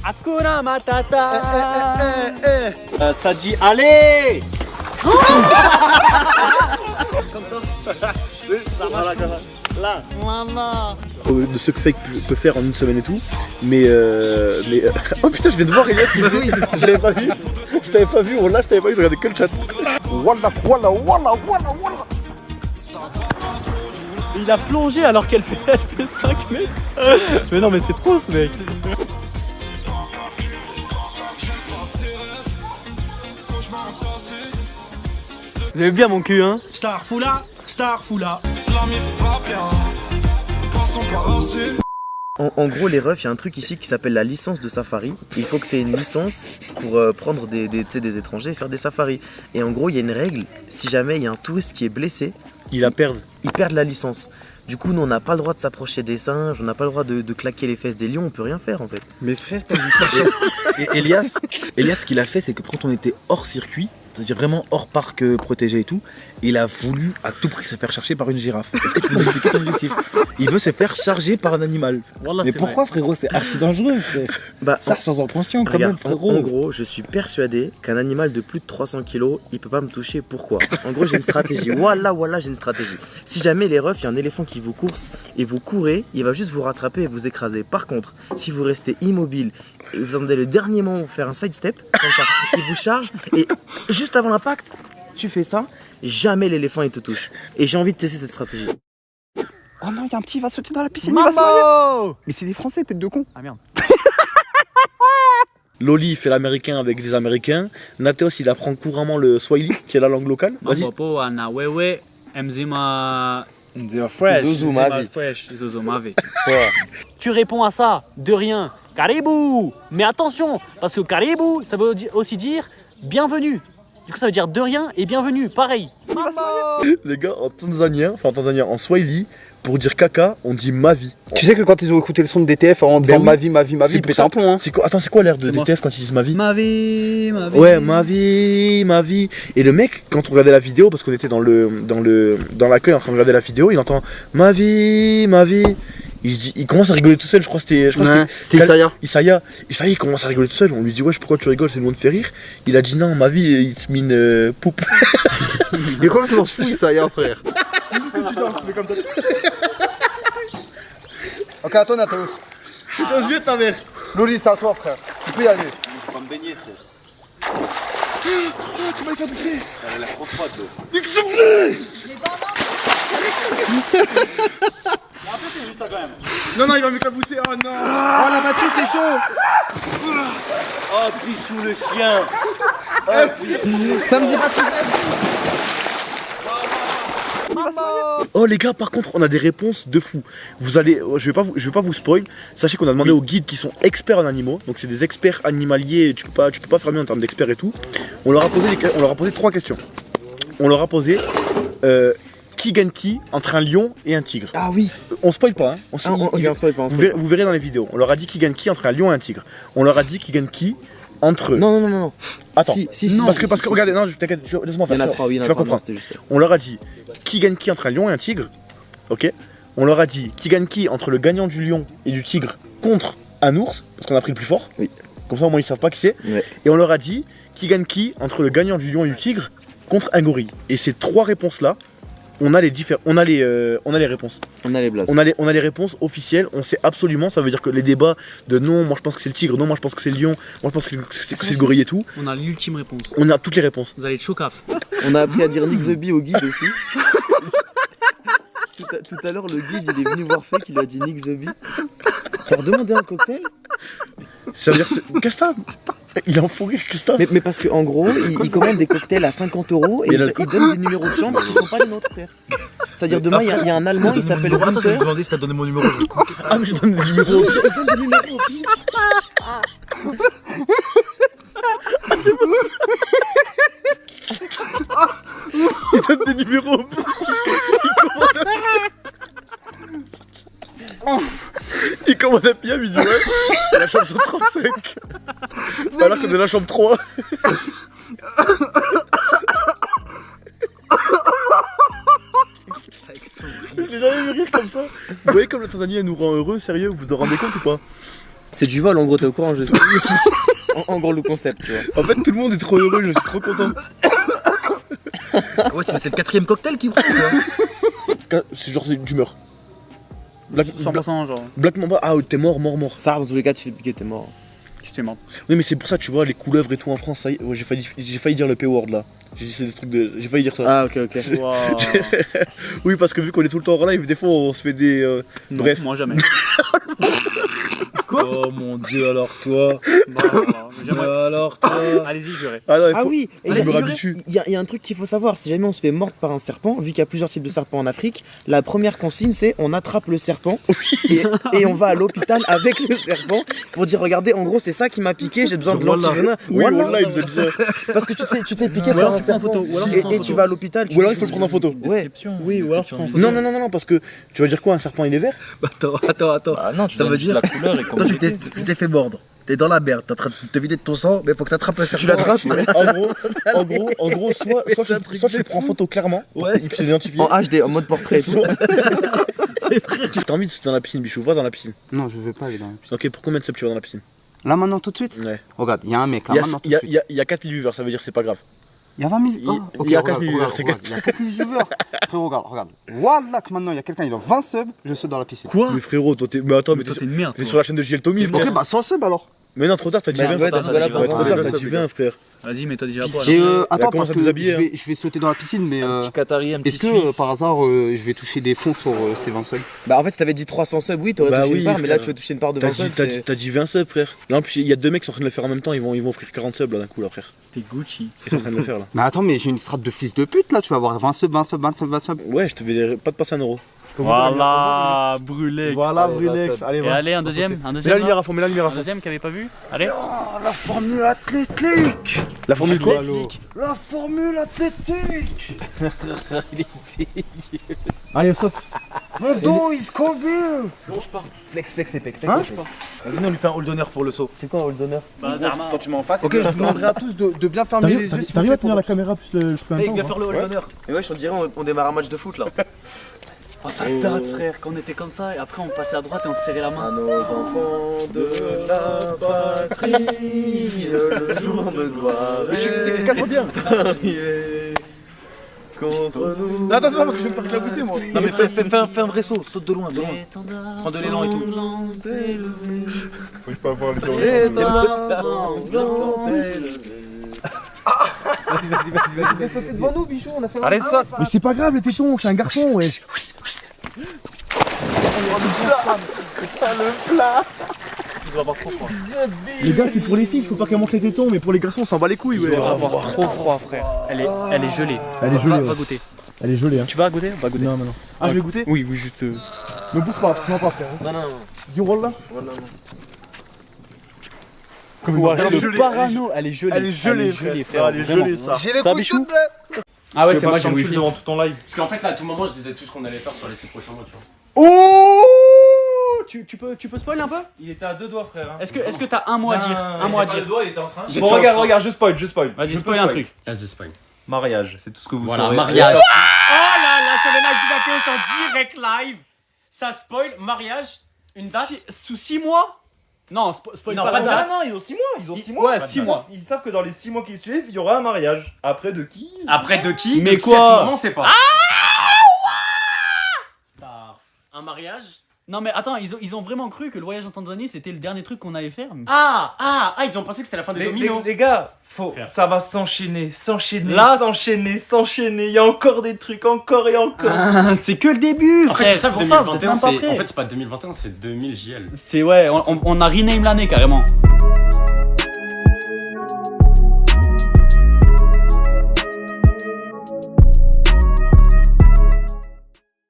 Hakuna Matata. Ça dit allez. Comme ça. Voilà, comme ça. Là. Voilà. De ce que Fake peut faire en une semaine et tout, mais oh putain, je viens de voir Elias, je l'avais pas vu, je t'avais pas vu, oh là je t'avais pas vu, je regardais que le chat. Voilà. Il a plongé alors qu'elle fait 5 mètres. Mais non, mais c'est trop ce mec. Vous avez bien mon cul, hein? Starfoula. En gros, les refs, il y a un truc ici qui s'appelle la licence de safari. Il faut que tu aies une licence pour prendre des étrangers et faire des safaris. Et en gros, il y a une règle, si jamais il y a un touriste qui est blessé, Il la perd. ils perdent la licence. Du coup, nous, on n'a pas le droit de s'approcher des singes, on n'a pas le droit de claquer les fesses des lions, on peut rien faire en fait. Mais frère, t'as vu Et Elias, ce qu'il a fait, c'est que quand on était hors circuit, c'est-à-dire vraiment hors parc protégé et tout, il a voulu à tout prix se faire charger par une girafe. Est-ce que tu peux nous expliquer ton objectif? Il veut se faire charger par un animal. Wallah, Mais c'est pourquoi, frérot? C'est archi dangereux, frère. Bah, Ça sans inconscient quand même, regarde, frérot. en gros, je suis persuadé qu'un animal de plus de 300 kg, il peut pas me toucher. Pourquoi? En gros, j'ai une stratégie. Voilà, j'ai une stratégie. Si jamais les refs, il y a un éléphant qui vous course et vous courez, il va juste vous rattraper et vous écraser. Par contre, si vous restez immobile et vous attendez le dernier moment pour faire un sidestep, comme ça, il vous charge et juste avant l'impact, tu fais ça, jamais l'éléphant il te touche. Et j'ai envie de tester cette stratégie. Oh non, il y a un petit, il va sauter dans la piscine, il va se noyer. Mais c'est des Français, tête de con. Ah merde. Loli fait l'américain avec des américains. Nateos il apprend couramment le Swahili, qui est la langue locale. Vas-y. Mapopo ana wewe mzima fresh. Zouzou Mavi. fresh Zozo Mavi. Tu réponds à ça de rien. Caribou. Mais attention, parce que caribou, ça veut aussi dire bienvenue. Du coup, ça veut dire de rien et bienvenue, pareil. Les gars, en Swahili, pour dire caca, on dit ma vie. Tu sais que quand ils ont écouté le son de DTF en disant oui. ma vie, ils C'est pétaient pour un plomb. Hein. Attends, c'est quoi l'air de C'est moi. DTF quand ils disent ma vie? Ma vie. Ouais, ma vie. Et le mec, quand on regardait la vidéo, parce qu'on était dans l'accueil en train de regarder la vidéo, il entend ma vie. Il commence à rigoler tout seul, je crois que C'était Isaiah. Isaiah, il commence à rigoler tout seul. On lui dit, wesh, pourquoi tu rigoles, c'est le monde de faire rire. Il a dit, non, ma vie, it's mean poupe. Il est complètement fou, Isaiah, frère. Ok, à toi, Nateos. Putain, je viens de ta mère. Loli, c'est à toi, frère. Tu peux y aller. Je vais pas me baigner, frère. Tu m'as éclaboussé. Elle a l'air trop froide, l'eau. Non, il va m'éclabousser, oh non. Oh, la batterie, c'est chaud. Oh, Pichou le chien. Ça me dit pas tout. Oh les gars, par contre, on a des réponses de fou. Vous allez, je vais pas vous spoil. Sachez qu'on a demandé aux guides qui sont experts en animaux. Donc c'est des experts animaliers. Tu peux pas faire mieux en termes d'experts et tout. On leur a posé 3 questions. On leur a posé qui gagne qui entre un lion et un tigre. Ah oui. On spoil pas, hein. On spoil pas. Vous verrez dans les vidéos. On leur a dit qui gagne qui entre un lion et un tigre. On leur a dit qui gagne qui entre. Non. Attends. Si, parce que regardez, non, t'inquiète, laisse-moi faire. Il y en a 3, oui, tu vas comprendre. On leur a dit qui gagne qui entre un lion et un tigre. Ok. On leur a dit qui gagne qui entre le gagnant du lion et du tigre contre un ours, parce qu'on a pris le plus fort. Oui. Comme ça au moins ils savent pas qui c'est. Ouais. Et on leur a dit qui gagne qui entre le gagnant du lion et du tigre contre un gorille. Et ces 3 réponses là, on a les réponses. On a les blases. On a les réponses officielles, on sait absolument, ça veut dire que les débats de non, moi je pense que c'est le tigre, non, moi je pense que c'est le lion, moi je pense que c'est le gorille et tout, On a l'ultime réponse. on a toutes les réponses. Vous allez être chocaf. On a appris à dire Nick the Bee au guide aussi. Tout à l'heure, le guide il est venu voir Fake, il lui a dit Nick the Bee. T'as redemandé un cocktail? Ça veut dire qu'est-ce que t'as? Il est enfourré, qu'est-ce que t'as? Mais parce qu'en gros, il commande des cocktails à 50 € et il donne des numéros de chambre qui sont pas les nôtres, frère. C'est-à-dire demain, il y a un Allemand, il s'appelle Attends, je vais Gunther. te demander si t'as donné mon numéro. Ah mais je donne des numéros. Il donne des numéros au pire. Il donne des numéros. Il commande un PM, il dit ouais, la chambre 135. Alors qu'on est la chambre 3. Je l'ai jamais vu rire comme ça. Vous voyez comme la Tanzanie elle nous rend heureux, sérieux, vous vous en rendez compte ou pas? C'est du vol en gros, t'es au courant, je sais. En gros, le concept, tu vois. En fait, tout le monde est trop heureux, je suis trop content. Ouais, c'est le 4ème cocktail qui prend. C'est genre d'humeur. Black, 100% genre. Black Mamba, ah t'es mort. Ça, dans tous les cas, tu fais piquer, t'es mort. Tu t'es mort. Oui, mais c'est pour ça, tu vois, les couleuvres et tout en France, ça y est, ouais, j'ai failli dire le P-word là. J'ai dit, c'est des trucs de. J'ai failli dire ça. Ah, ok. Wow. Oui, parce que vu qu'on est tout le temps en live, des fois on se fait des. Non, Bref. moi jamais. Oh mon dieu, alors toi. Bon, j'aimerais- Alors toi. Allez-y, jurez. Ah non, il Ah faut- oui, et je me réhabitue. il y a un truc qu'il faut savoir, si jamais on se fait mordre par un serpent, vu qu'il y a plusieurs types de serpents en Afrique, la première consigne c'est on attrape le serpent et on va à l'hôpital avec le serpent pour dire regardez, en gros c'est ça qui m'a piqué, j'ai besoin de Wallah. l'antivenin. Oui, Wallah. Wallah, il nous a dit ça. Parce que tu te fais piquer Ou par alors un tu prends en serpent photo, ou alors tu prends en et photo. tu vas à l'hôpital. Ou alors il faut le prendre en photo. Ouais. Oui, ou alors tu prends en photo. Non, parce que tu vas dire quoi, un serpent il est vert? Attends. Ah non, tu Ça donnes veut juste dire- la couleur et Toi, tu t'es fait mordre. T'es dans la merde, t'es en train de te vider de ton sang, mais faut que t'attrapes le serpent. Tu l'attrapes En gros, soit je le prends en photo clairement, Ouais. il s'est identifié. en HD, en mode portrait. T'as envie de sauter dans la piscine, Bichou, va dans la piscine. Non, je vais pas aller dans la piscine. Ok, pour combien de subs tu vas dans la piscine? Là maintenant tout de suite. Ouais. Regarde, il y a un mec là Il y a, maintenant tout il y de a, suite. il y a- il y a 4000 viewers, ça veut dire que c'est pas grave. Il y a 20 000. il- Oh, ok, il y a regarde, 4 000 regarde, viewers, regarde, il y a 4 000 viewers. Frérot, regarde. Wallah que maintenant il y a quelqu'un, il a 20 subs, je saute dans la piscine. Quoi? Mais frérot, toi t'es. Mais attends, mais Toi, t'es t'es une merde. t'es sur la chaîne de JL Tommy, frère. Ok, bah 100 subs alors. Mais non, trop tard, t'as dit Bah, 20. ouais, t'as dit voilà, Ouais, trop tard, t'as dit 20, frère. Vas-y, mets-toi déjà à poil. Et commence attends, parce à que nous habiller, je vais sauter dans la piscine, mais petit Qatari, un petit est-ce que Suisse. par hasard je vais toucher des fonds sur ces 20 subs? Bah en fait si t'avais dit 300 subs, oui t'aurais Bah touché oui, une part, mais là frère. tu veux toucher une part de T'as 20 dit, subs. t'as c'est- dit- t'as dit 20 subs, frère. Là, en plus, il y a deux mecs qui sont en train de le faire en même temps, ils vont offrir 40 subs là d'un coup, là, frère. T'es Gucci. Ils sont en train de le faire là. Mais attends, mais j'ai une strat de fils de pute là, tu vas avoir 20 subs, 20 subs, 20 subs, 20 subs. Ouais, je te vais pas te passer 1€. Voilà, brûlé. Voilà, Allez, Brulex, va, allez, Et va. allez, un deuxième. Un Mets deuxième. la là. lumière à fond, mets la lumière à Un fond. deuxième qui avait pas vu. Allez. La formule athlétique. La formule quoi? La formule athlétique. Allez, saute. Mon dos, il se combine. Plonge pas. Flex et pec. Plonge pas. Vas-y, on lui fait un hall d'honneur pour le saut. C'est quoi un hall d'honneur? Bah, Zarma. Toi, tu mets en face. Ok, je vous demanderai à tous de bien fermer les yeux. s'il vous plaît, pour- la caméra plus le truc Hey, viens faire le hall d'honneur. Mais wesh on dirait on démarre un match de foot là. Oh, ça date, frère, quand on était comme ça et après on passait à droite et on se serrait la main. À nos enfants de la patrie, le jour de gloire est bien. arrivé contre nous. Non, attends, parce que je vais me faire éclabousser moi. Non, mais fais un vrai saut. Saute de loin, de loin. Prends de l'élan et tout. Faut pas voir les Sauter devant nous, bichou, on a fait Allez, saute. Mais c'est pas grave, les tétons, c'est un garçon, ouais. Il doit avoir trop froid. Les gars, c'est pour les filles, faut pas qu'elles montrent les tétons, mais pour les garçons, on s'en bat les couilles, ouais. Il doit avoir trop froid, frère. Elle est gelée. Elle est gelée, Va ouais. goûter. Elle est gelée, hein. Tu vas goûter? Va goûter. Non. Ah, je vais goûter? Oui, juste. Me bouffe pas, non pas, frère. Non, non, Du roll là? Comme une Elle est gelée. parano, elle est gelée. Elle est gelée, frère. Elle est vraiment. gelée, ça. J'ai les Ça, coups de Bichou? chute. Ah ouais, c'est moi, j'ai le wifi. devant tout ton live. Parce qu'en fait, là, à tout moment, je disais tout ce qu'on allait faire sur les 6 prochains mois, tu vois. Oh! Tu peux spoiler un peu? Il était à deux doigts, frère. Est-ce que t'as un mot à dire? Un mot à dire. doigt, il était en train. J'étais Bon, en train. regarde, je spoil. Vas-y, spoil un truc. Vas-y, spoil. Mariage, c'est tout ce que vous Voilà, saurez. mariage. Oh là là, sur le live du Mathéo, c'est en direct live. Ça spoil, mariage, une date. Sous 6 mois? Non, spoil Non, pas pas la de date. date. Non, ils ont 6 mois. Ils ont 6 mois. Ouais, 6 mois. Ils savent que dans les 6 mois qui suivent, il y aura un mariage. Après, de qui? Après, de qui? Mais De qui, quoi? à tout moment, on sait pas. Star. Un mariage. Non mais attends, ils ont vraiment cru que le voyage en Tanzanie c'était le dernier truc qu'on allait faire. Ah, ils ont pensé que c'était la fin des dominos. Les gars, Frère. ça va s'enchaîner. Là, s'enchaîner. Il y a encore des trucs, encore et encore. Ah, c'est que le début, En frère. fait, c'est ça, c'est pour ça, vous êtes 2021, même pas c'est. prêts. En fait, c'est pas 2021, c'est 2000 JL. C'est ouais, on a rename l'année carrément.